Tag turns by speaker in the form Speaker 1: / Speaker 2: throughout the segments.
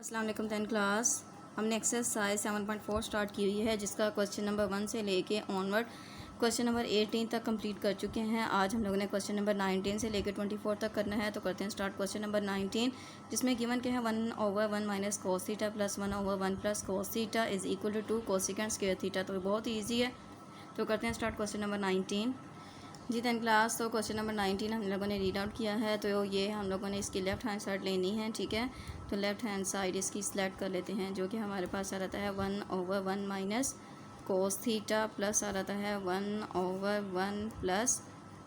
Speaker 1: अस्सलाम वालेकुम 10 क्लास। हमने एक्सरसाइज 7.4 स्टार्ट की हुई है, जिसका क्वेश्चन नंबर 1 से लेके ऑनवर्ड क्वेश्चन नंबर 18 तक कंप्लीट कर चुके हैं। आज हम लोगों ने क्वेश्चन नंबर 19 से लेकर 24 तक करना है। तो करते हैं स्टार्ट क्वेश्चन नंबर 19, जिसमें गिवन के हैं 1/1 minus cos theta plus 1/1 plus cos theta is equal to 2 cosecant square theta. तो बहुत ही ईजी है। तो करते हैं स्टार्ट क्वेश्चन नंबर 19 जी 10 क्लास। तो क्वेश्चन नंबर 19 हम लोगों ने रीड आउट किया है। तो ये हम लोगों ने इसकी लेफ़्ट हैंड साइड लेनी है, ठीक है। तो लेफ़्ट हैंड साइड इसकी सिलेक्ट कर लेते हैं, जो कि हमारे पास आ रहता है 1/1 माइनस कोस थीटा प्लस आ रहता है 1/1 प्लस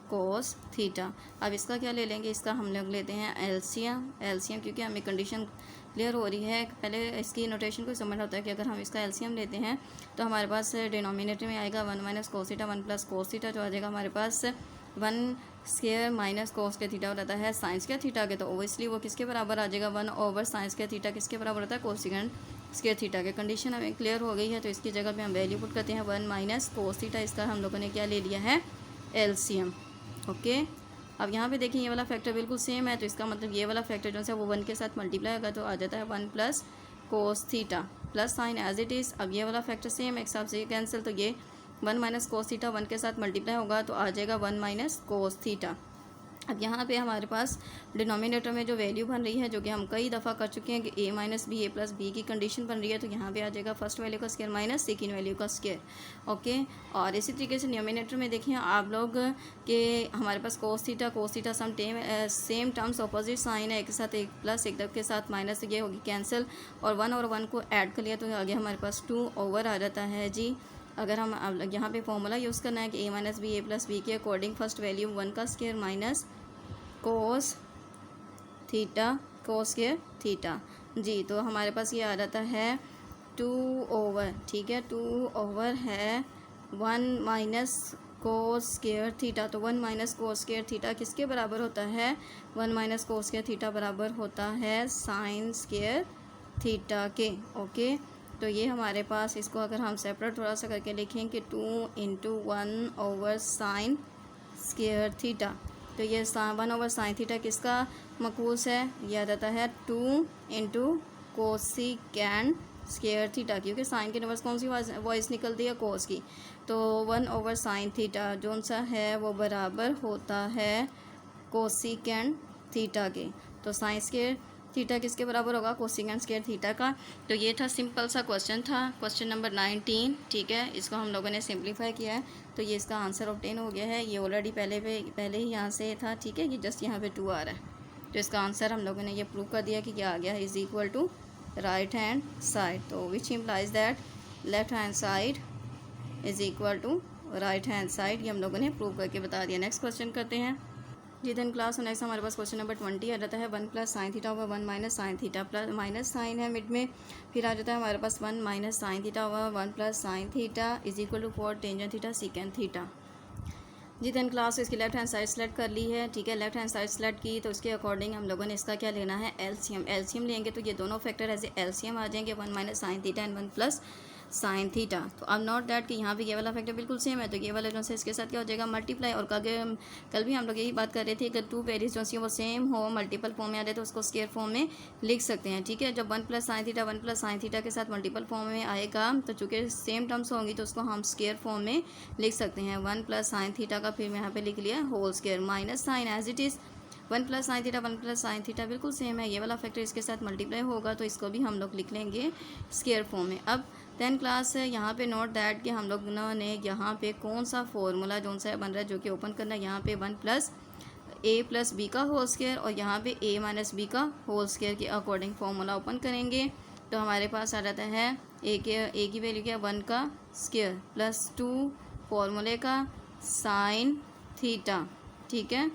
Speaker 1: कोस थीटा। अब इसका क्या ले लेंगे, इसका हम लोग लेते हैं एलसीएम क्योंकि हमें कंडीशन क्लियर हो रही है। पहले इसकी नोटेशन को समझना होता है कि अगर हम इसका एलसीएम लेते हैं तो हमारे पास डिनोमिनेटर में आएगा 1 minus cos theta 1 plus cos theta, जो आ जाएगा हमारे पास 1 स्क्वायर माइनस कोस के थीटा हो रहता है साइंस के थीटा के। तो ओबियसली वो किसके बराबर आ जाएगा, 1 साइंस के थीटा किसके बराबर होता है, कोसेकेंड स्क्वायर थीटा के। कंडीशन हमें क्लियर हो गई है। तो इसकी जगह पे हम वैल्यू पुट करते हैं 1 माइनस कोस थीटा। इसका हम लोगों ने क्या ले लिया है, एलसीएम। ओके, अब यहाँ पे देखिए ये वाला फैक्टर बिल्कुल सेम है। तो इसका मतलब ये वाला फैक्टर जो है वो 1 के साथ मल्टीप्लाई होगा, तो आ जाता है 1 plus cos theta plus sine as it is. अब ये वाला फैक्टर सेम है, एक हिसाब से ये कैंसिल, तो ये 1 माइनस कोस थीटा 1 के साथ मल्टीप्लाई होगा, तो आ जाएगा 1 माइनस कोस थीटा। अब यहाँ पे हमारे पास डिनोमिनेटर में जो वैल्यू बन रही है, जो कि हम कई दफ़ा कर चुके हैं कि a minus B A plus B की कंडीशन बन रही है। तो यहाँ पे आ जाएगा फर्स्ट वैल्यू का स्क्वायर माइनस सेकंड वैल्यू का स्क्वायर। ओके, और इसी तरीके से न्यूमिनेटर में देखिए आप लोग कि हमारे पास cos theta same terms opposite sign है, एक के साथ एक प्लस एक के साथ माइनस, ये होगी कैंसिल, और 1 और 1 को ऐड कर लिया तो आगे हमारे पास 2 ओवर आ जाता है जी। अगर हम यहाँ पे फॉर्मूला यूज़ करना है कि a minus B A plus B के अकॉर्डिंग फर्स्ट वैल्यू 1 का square minus cos square theta जी। तो हमारे पास ये आ जाता है 2 ओवर, ठीक है, 2 ओवर है 1 माइनस कोस स्क्वायर थीटा। तो 1 माइनस कोस स्क्वायर थीटा किसके बराबर होता है, 1 माइनस कोस स्क्वायर थीटा बराबर होता है साइन स्क्वायर थीटा के। ओके, तो ये हमारे पास, इसको अगर हम सेपरेट थोड़ा सा करके लिखें कि 2 into 1 over sign square theta. तो ये 1 ओवर साइन थीटा किसका मकूस है, यह आ जाता है 2 इंटू कोसिकेंड स्क्वायर थीटा, क्योंकि साइन के नंबर्स कौन सी वॉइस निकलती है, कोस की। तो 1 ओवर साइन थीटा जो सा है वो बराबर होता है कोसिकेंड थीटा के। तो साइन स्क्वायर थीटा किसके बराबर होगा, कोसिकेंड स्क्वायर थीटा का। तो ये था, सिंपल सा क्वेश्चन था, क्वेश्चन नंबर 19, ठीक है। इसको हम लोगों ने सिंप्लीफाई किया है, तो ये इसका आंसर ऑब्टेन हो गया है। ये ऑलरेडी पहले ही यहाँ से था, ठीक है, कि जस्ट यहाँ पे 2 आ रहा है। तो इसका आंसर हम लोगों ने ये प्रूव कर दिया कि क्या आ गया है, is equal to right hand side. तो which implies that left hand side is equal to right hand side. ये हम लोगों ने प्रूव करके बता दिया। नेक्स्ट क्वेश्चन करते हैं जी 10 क्लास। नेक्स्ट हमारे पास क्वेश्चन नंबर 20 आ जाता है 1 plus sine theta over 1 minus sine theta, plus minus sine है मिड में, फिर आ जाता है हमारे पास 1 minus sine theta over 1 plus sine theta is equal to 4 tangent theta secant theta जी 10 क्लास। इसकी लेफ्ट हैंड साइड सेलेक्ट कर ली है, ठीक है। लेफ्ट हैंड साइड सेलेक्ट की, तो उसके अकॉर्डिंग हम लोगों ने इसका क्या लेना है, एलसीएम लेंगे। तो ये दोनों फैक्टर एज एलसीएम आ जाएंगे, 1 minus sine theta and 1 plus sine theta. तो अब नोट दैट कि यहाँ पे ये वाला फैक्टर बिल्कुल सेम है, तो ये वाला जो है इसके साथ क्या हो जाएगा, मल्टीप्लाई। और कल भी हम लोग यही बात कर रहे थे कि 2 वैल्यूज जो सी वो सेम हो, मल्टीपल फॉर्म में आ जाए तो उसको स्क्वायर फॉर्म में लिख सकते हैं, ठीक है। जब 1 प्लस साइन थीटा के साथ मल्टीपल फॉर्म में आएगा, तो चूँकि सेम टर्म्स होंगी तो उसको हम स्क्वायर फॉर्म में लिख सकते हैं। 1 प्लस साइन थीटा का फिर मैं यहाँ पे लिख लिया whole square minus sine as it is 1 plus sine theta बिल्कुल सेम है। ये वाला फैक्टर इसके साथ मल्टीप्लाई होगा, तो इसको भी हम लोग लिख लेंगे स्क्वायर फॉर्म में। अब 10 क्लास है, यहाँ पे नोट दैट कि हम लोगों ने यहाँ पे कौन सा फॉर्मूला जो सा बन रहा है जो कि ओपन करना है, यहाँ पे 1 प्लस ए प्लस बी का होल स्क्वायर और यहाँ पे ए माइनस बी का होल स्क्वायर के अकॉर्डिंग फॉर्मूला ओपन करेंगे। तो हमारे पास आ जाता है ए की वैल्यू क्या, 1 का स्क्वायर प्लस 2 फॉर्मूले का साइन थीटा, ठीक है।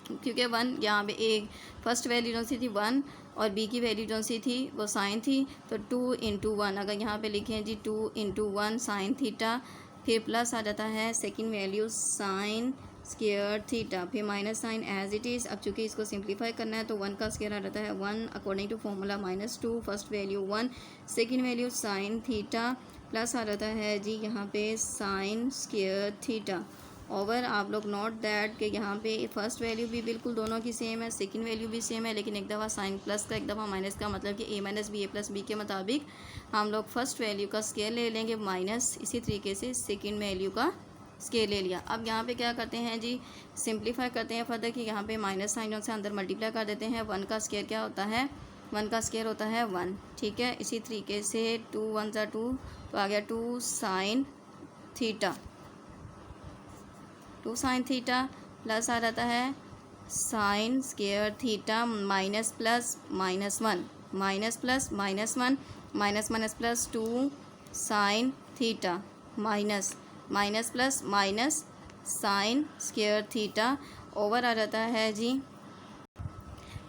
Speaker 1: क्योंकि 1 यहाँ पे ए फर्स्ट वैल्यू जो सी थी 1 और बी की वैल्यू जो सी थी वो साइन थी, तो 2 इंटू 1 अगर यहाँ पे लिखें जी 2 इंटू 1 साइन थीटा, फिर प्लस आ जाता है second value sine square theta, फिर minus sine as it is. अब चूँकि इसको सिंप्लीफाई करना है तो 1 का स्क्वायर आ जाता है 1 according to formula minus 2, first value 1 second value sine theta, plus आ जाता है जी यहाँ पे साइन स्क्वायर थीटा। ओवर आप लोग नोट दैट कि यहाँ पे फर्स्ट वैल्यू भी बिल्कुल दोनों की सेम है, सेकंड वैल्यू भी सेम है, लेकिन एक दफ़ा साइन प्लस का एक दफ़ा माइनस का, मतलब कि ए minus B A plus B के मुताबिक हम लोग फर्स्ट वैल्यू का स्केयर ले लेंगे माइनस, इसी तरीके से सेकंड वैल्यू का स्केयर ले लिया। अब यहाँ पे क्या करते हैं जी, सिंप्लीफाई करते हैं फर्दर कि यहाँ पे माइनस साइन जो से अंदर मल्टीप्लाई कर देते हैं। 1 का स्केयर क्या होता है, 1 का स्केयर होता है 1, ठीक है। इसी तरीके से 2 1 ज़ा 2, तो आ गया 2 sine theta, 2 sine theta plus आ जाता है sine square theta minus plus -1, minus plus -1, minus minus plus 2 sine theta minus minus plus minus sine square theta over आ जाता है जी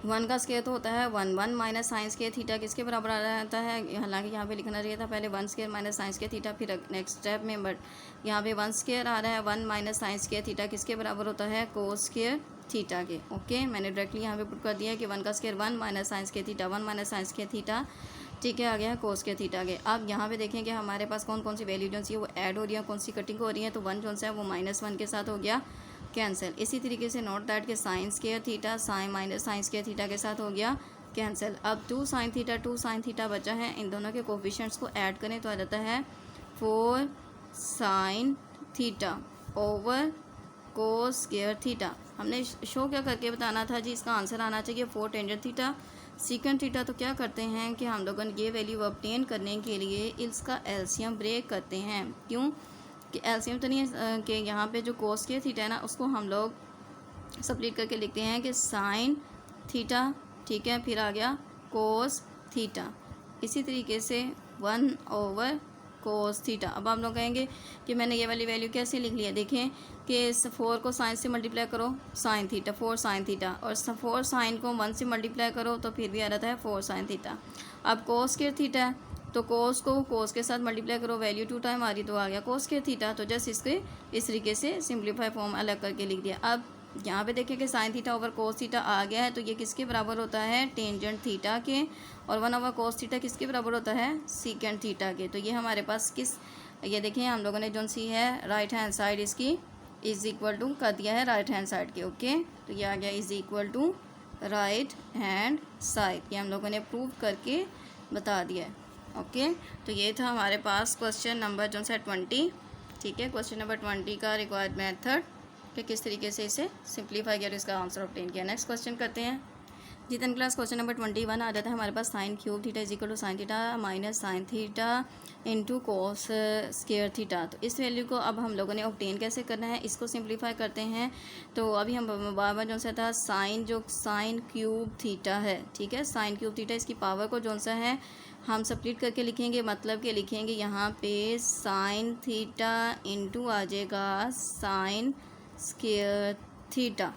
Speaker 1: 1 का स्केयर तो होता है 1, 1 माइनस साइन स्केयर थीटा किसके बराबर आ जाता है, हालांकि यहाँ पे लिखना चाहिए था पहले 1 square minus sine square theta फिर नेक्स्ट स्टेप में, बट यहाँ पे 1 स्केयर आ रहा है। 1 माइनस साइन स्केयर थीटा किसके बराबर होता है, कोस स्केयर थीटा के। ओके, मैंने डायरेक्टली यहाँ पे पुट कर दिया है कि 1 का square 1 minus sine square theta, 1 minus sine square theta, ठीक है, आ गया है कोस स्केयर थीटा के। अब यहाँ पे देखें कि हमारे पास कौन कौन सी वैल्यू जो सी वो ऐड हो रही है, कौन सी कटिंग हो रही है, तो 1 जो है वो -1 के साथ हो गया कैंसिल। इसी तरीके से नोट दैट के sign square theta sine minus sine square theta के साथ हो गया कैंसिल। अब 2 साइन थीटा बचा है, इन दोनों के कोफिशिएंट्स को ऐड करें तो आ जाता है 4 sign theta over cos square theta. हमने शो क्या करके बताना था जी, इसका आंसर आना चाहिए 4 टेंजेंट थीटा सीकेंड थीटा। तो क्या करते हैं कि हम लोगों ने ये वैल्यू ऑब्टेन करने के लिए इसका एलसीएम ब्रेक करते हैं। क्यों कि एलसीएम तो नहीं है कि यहाँ पे जो कोस स्केयर थीटा है ना उसको हम लोग सप्लीट करके लिखते हैं कि साइन थीटा, ठीक है, फिर आ गया कोस थीटा। इसी तरीके से 1 ओवर कोस थीटा। अब आप लोग कहेंगे कि मैंने ये वाली वैल्यू कैसे लिख लिया, देखें कि 4 को साइन से मल्टीप्लाई करो साइन थीटा 4 साइन थीटा, और 4 साइन को 1 से मल्टीप्लाई करो तो फिर भी आ जाता है 4 साइन थीटा। अब कोस स्क्वायर थीटा है तो कोस को कोस के साथ मल्टीप्लाई करो, वैल्यू 2 टाइम आ रही तो आ गया कोस स्क्वायर थीटा। तो जस्ट इसके इस तरीके से सिंप्लीफाई फॉर्म अलग करके लिख दिया। अब यहाँ पे देखें कि sine theta over cos theta आ गया है, तो ये किसके बराबर होता है, टेंजेंट थीटा के, और 1 ओवर कोस थीटा किसके बराबर होता है, सीकेंड थीटा के। तो ये हमारे पास ये देखिए हम लोगों ने जो सी है राइट हैंड साइड इसकी इज इक्वल टू कर दिया है राइट हैंड साइड के। ओके, तो ये आ गया is equal to right hand side, ये हम लोगों ने प्रूव करके बता दिया है। ओके, तो ये था हमारे पास क्वेश्चन नंबर जो है 20, ठीक है, क्वेश्चन नंबर 20 का रिक्वायर्ड मेथड कि किस तरीके से इसे सिंप्लीफाई किया और इसका आंसर ऑब्टेन किया। नेक्स्ट क्वेश्चन करते हैं जी 10 क्लास। क्वेश्चन नंबर 21 आ जाता है हमारे पास sine cube theta is equal to sine theta minus sine theta into cos square theta. तो इस वैल्यू को अब हम लोगों ने ऑब्टेन कैसे करना है, इसको सिंप्लीफाई करते हैं। तो अभी हम बार जो सा था साइन क्यूब थीटा है, ठीक है, साइन क्यूब थीटा, इसकी पावर को जो सा है हम सप्लीट करके लिखेंगे, मतलब कि लिखेंगे यहाँ पे साइन थीटा इंटू आ जाएगा साइन स्क्वायर थीटा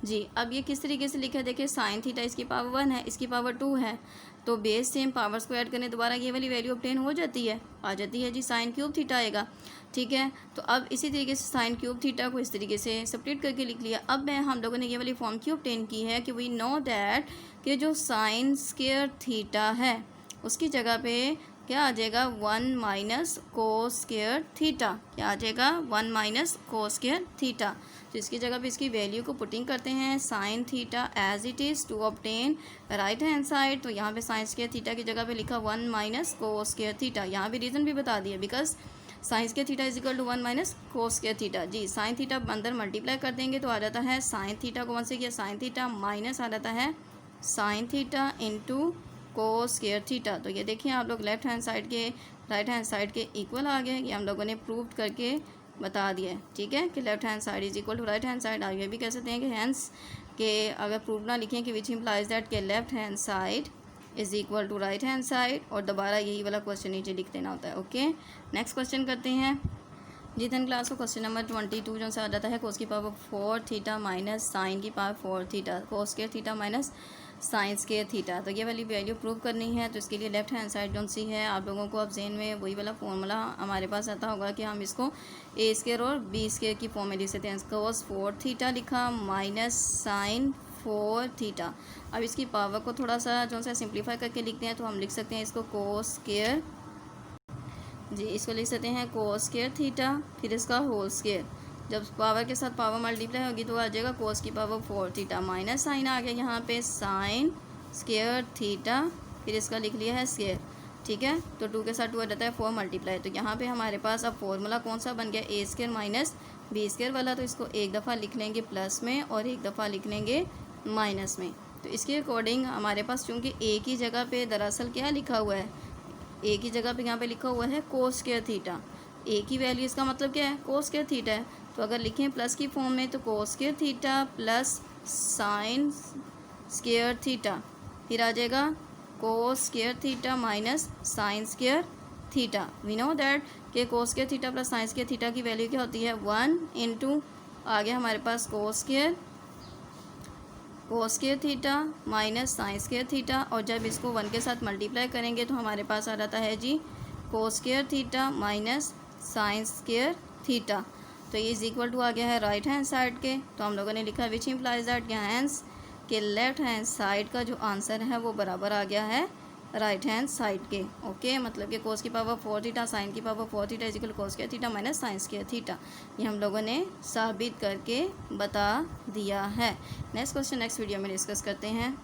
Speaker 1: जी। अब ये किस तरीके से लिखा है, देखिए साइन थीटा इसकी पावर 1 है, इसकी पावर 2 है, तो बेस सेम पावर्स को ऐड करने दोबारा ये वाली वैल्यू ऑब्टेन हो जाती है, आ जाती है जी, साइन क्यूब थीटा आएगा, ठीक है। तो अब इसी तरीके से साइन क्यूब थीटा को इस तरीके से सप्लीट करके लिख लिया। अब हम लोगों ने ये वाली फॉर्म क्यों ऑब्टेन की है कि वी नो दैट कि जो साइन स्क्वायर थीटा है उसकी जगह पे क्या आ जाएगा 1 माइनस कोस स्क्वायर थीटा, क्या आ जाएगा 1 माइनस कोस स्क्वायर थीटा। तो इसकी जगह पे इसकी वैल्यू को पुटिंग करते हैं sine theta as it is to obtain right hand side. तो यहाँ पे साइन स्क्वायर थीटा की जगह पे लिखा 1 माइनस कोस स्क्वायर थीटा, यहाँ पे रीज़न भी बता दिया because sine square theta is equal to 1 minus cos square theta जी। साइन थीटा अंदर मल्टीप्लाई कर देंगे तो आ जाता है साइन थीटा को 1 से किया साइन थीटा माइनस आ जाता है sign theta into cos square theta. तो ये देखिए आप लोग लेफ्ट हैंड साइड के राइट हैंड साइड के इक्वल आ गए, ये हम लोगों ने प्रूव करके बता दिया है, ठीक है, कि left hand side is equal to right hand side. आगे भी कह सकते हैं कि हैंस के अगर प्रूव ना लिखें कि विच इम्प्लाइज दैट के left hand side is equal to right hand side, और दोबारा यही वाला क्वेश्चन नीचे लिख देना होता है। ओके, नेक्स्ट क्वेश्चन करते हैं जी 10 क्लास को। क्वेश्चन नंबर 22 जो से आ जाता है कोस की पावर 4 थीटा माइनस साइन की power 4 theta cos square theta minus sine square theta. तो ये वाली वैल्यू प्रूव करनी है, तो इसके लिए लेफ्ट हैंड साइड जो सी है आप लोगों को अब जेन में वही वाला फॉर्मूला हमारे पास आता होगा कि हम इसको ए स्क्वायर और बी स्क्वायर की फॉर्म में लिख सकते हैं। कोस 4 थीटा लिखा माइनस साइन 4 थीटा। अब इसकी पावर को थोड़ा सा जो सा सिंप्लीफाई करके लिखते हैं तो हम लिख सकते हैं इसको कोस स्क्वायर जी, इसको लिख सकते हैं कोस स्क्वायर थीटा, फिर इसका होल स्क्वायर, जब पावर के साथ पावर मल्टीप्लाई होगी तो आ जाएगा कोस की पावर 4 थीटा, माइनस साइन आ गया यहाँ पे साइन स्क्वायर थीटा, फिर इसका लिख लिया है स्क्वायर, ठीक है। तो 2 के साथ 2 आ जाता है 4 मल्टीप्लाई, तो यहाँ पे हमारे पास अब फॉर्मूला कौन सा बन गया, ए स्क्वायर माइनस बी स्क्वायर वाला। तो इसको एक दफ़ा लिख लेंगे प्लस में और एक दफ़ा लिख लेंगे माइनस में। तो इसके अकॉर्डिंग हमारे पास चूँकि ए की जगह पे दरअसल क्या लिखा हुआ है, ए की जगह पे यहाँ पे लिखा हुआ है कोस स्क्वायर थीटा, ए की वैल्यू इसका मतलब क्या है, कोस स्क्वायर थीटा है। तो अगर लिखें प्लस की फॉर्म में तो cos square theta plus sine square theta, फिर आ जाएगा cos square theta minus sine square theta. We know that कि cos square theta plus sine square theta की वैल्यू क्या होती है 1 इंटू आ गया हमारे पास cos square theta minus sine square theta, और जब इसको 1 के साथ मल्टीप्लाई करेंगे तो हमारे पास आ जाता है जी cos square theta minus sine square theta. तो ये इज इक्वल टू आ गया है राइट हैंड साइड के। तो हम लोगों ने लिखा विच इम्प्लाइज दैट कि हैंस के लेफ्ट हैंड साइड का जो आंसर है वो बराबर आ गया है राइट हैंड साइड के। ओके, मतलब कि कोस की पावर 4 थीटा साइन की power 4 theta is equal cos square theta minus sine square theta. ये हम लोगों ने साबित करके बता दिया है। नेक्स्ट क्वेश्चन नेक्स्ट वीडियो में डिस्कस करते हैं।